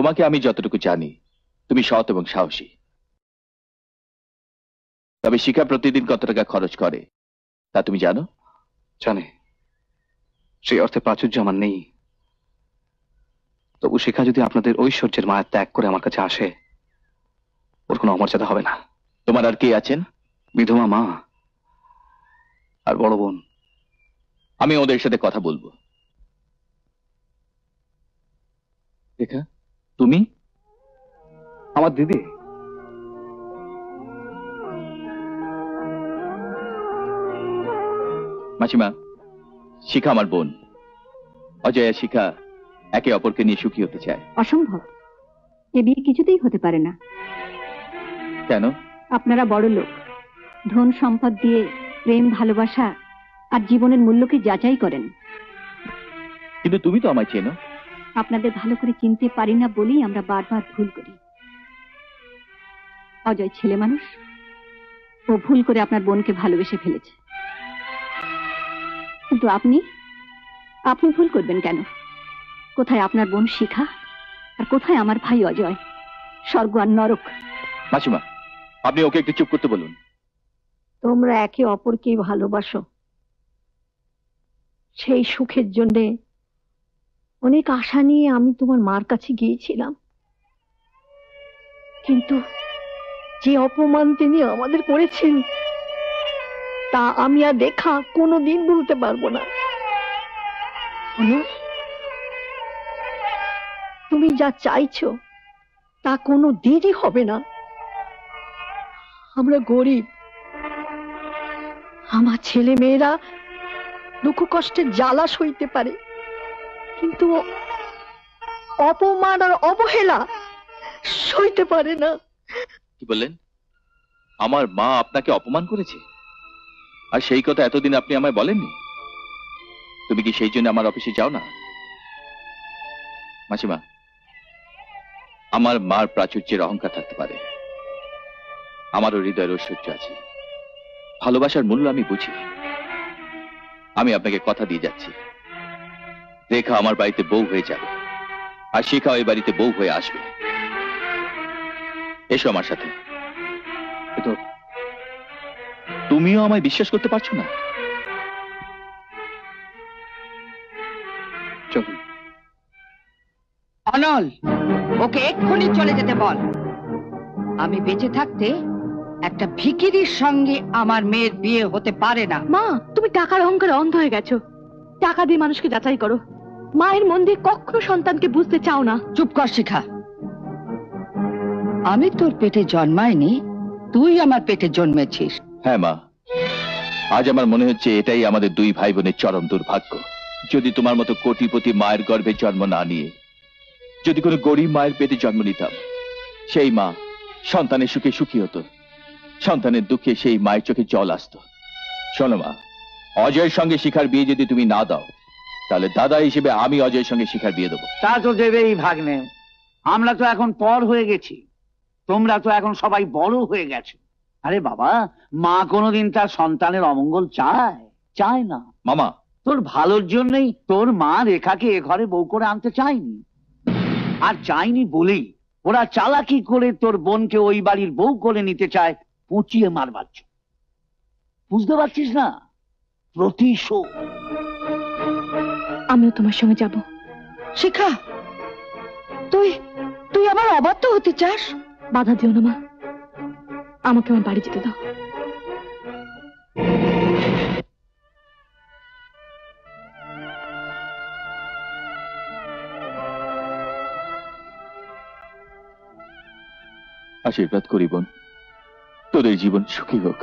তোমাকে আমি যতটুকু জানি তুমি সৎ এবং সাহসী। তবে শিখা প্রতিদিন কত টাকা খরচ করে তা তুমি জানো? জানে, সেই অর্থে প্রাচুর্য আমার নেই। তবু শিখা যদি আপনাদের ঐশ্বর্যের মায়া ত্যাগ করে আমার কাছে আসে, ওর কোনো অমর্যাদা হবে না। তোমার আর কে আছেন? বিধবা মা আর বড় বোন। আমি ওদের সাথে কথা বলবো। রেখা, তুমি? আমার দিদি? মাসিমা, শিখা আমার বোন। অজয় আর শিখা একে অপরকে নিয়ে সুখী হতে চায়। অসম্ভব, এ বিয়ে কিছুতেই হতে পারে না। কেন? আপনারা বড় লোক, ধন সম্পদ দিয়ে প্রেম ভালোবাসা আর জীবনের মূল্যকে যাচাই করেন। কিন্তু তুমি তো আমায় চেনো। আপনাদের ভালো করে চিনতে পারি না বলেই আমরা বারবার ভুল করি। অজয় ছেলে মানুষ, ও ভুল করে আপনার বোনকে ভালোবেসে ফেলেছে। কিন্তু আপনি ভুল করবেন কেন? কোথায় আপনার বোন শিখা আর কোথায় আমার ভাই অজয়? স্বর্গ আর নরক। মাসিমা, আপনি ওকে একটু চুপ করতে বলুন। তোমরা একে অপরকেই ভালোবাসো, সেই সুখের জন্যে অনেক আশা নিয়ে আমি তোমার মার কাছে গিয়েছিলাম। কিন্তু যে অপমান তিনি আমাদের করেছেন তা আমি আর রেখা কোনোদিন ভুলতে পারবো না। তুমি যা চাইছো তা কোনো দিনই হবে না। আমরা গরিব, আমার ছেলে মেয়েরা দুঃখ কষ্টের জ্বালা সইতে পারে, কিন্তু অপমান আর অবহেলা সইতে পারে না। কি বললেন? আমার মা আপনাকে অপমান করেছে? আর সেই কথা এতদিন আপনি আমায় বলেননি? তুমি কি সেই জন্য আমার অফিসে যাও না? মাসিমা, আমার মার প্রাচুর্যের অহংকার থাকতে পারে, আমারও হৃদয়ের ঐশ্বর্য আছে। ভালোবাসার মূল্য আমি বুঝি। আমি আপনাকে কথা দিয়ে যাচ্ছি, রেখা আমার বাড়িতে বউ হয়ে যাবে, আর শিখা ওই বাড়িতে বউ হয়ে আসবে। এসো আমার সাথে। তো তুমিও আমায় বিশ্বাস করতে পারছো না? চলুন। অনল, ওকে এক্ষুনি চলে যেতে বল। আমি বেঁচে থাকতে একটা ভিখিরির সঙ্গে আমার মেয়ের বিয়ে হতে পারে না। মা, তুমি টাকার অহংকারে অন্ধ হয়ে গেছো। টাকা দিয়ে মানুষকে যাচাই করো, মায়ের মন দিয়ে কখনো সন্তানকে বুঝতে চাও না। চুপ কর শিখা। আমি তোর পেটে জন্মাইনি, তুই আমার পেটে জন্মেছিস। হ্যাঁ মা, আজ আমার মনে হচ্ছে এটাই আমাদের দুই ভাই বোনের চরম দুর্ভাগ্য। যদি তোমার মতো কোটিপতি মায়ের গর্ভে জন্ম না নিয়ে যদি কোনো গরিব মায়ের পেটে জন্ম নিতাম, সেই মা সন্তানের সুখে সুখী হতো, সন্তানের দুঃখে সেই মায়ের চোখে জল আসতো। শোনো মা, অজয়ের সঙ্গে শিখার বিয়ে যদি তুমি না দাও, তাহলে দাদা হিসেবে আমি অজয়ের সঙ্গে শিখার বিয়ে দেবো। তা তো দেবেই ভাগ্নে, আমরা তো এখন পর হয়ে গেছি, তোমরা তো এখন সবাই বড় হয়ে গেছো। আরে বাবা, মা কোনোদিন তার সন্তানের অমঙ্গল চায়? চায় না। মামা, তোর ভালোর জন্যই তোর মা রেখাকে এ ঘরে বউ করে আনতে চায়নি। আর চাইনি বলেই ওরা চালাকি করে তোর বোনকে ওই বাড়ির বউ করে নিতে চায়, পুঁচিয়ে মারবার জন্য। বুঝতে পারছিস না? প্রতিশোধ। আমিও তোমার সঙ্গে যাব। শিখা, তুই তুই আবার অবাধ্য হতে চাস? বাধা দিও না মা, আমাকে আমার বাড়ি যেতে দাও। আশীর্বাদ করি বোন, তোদের জীবন সুখী হোক।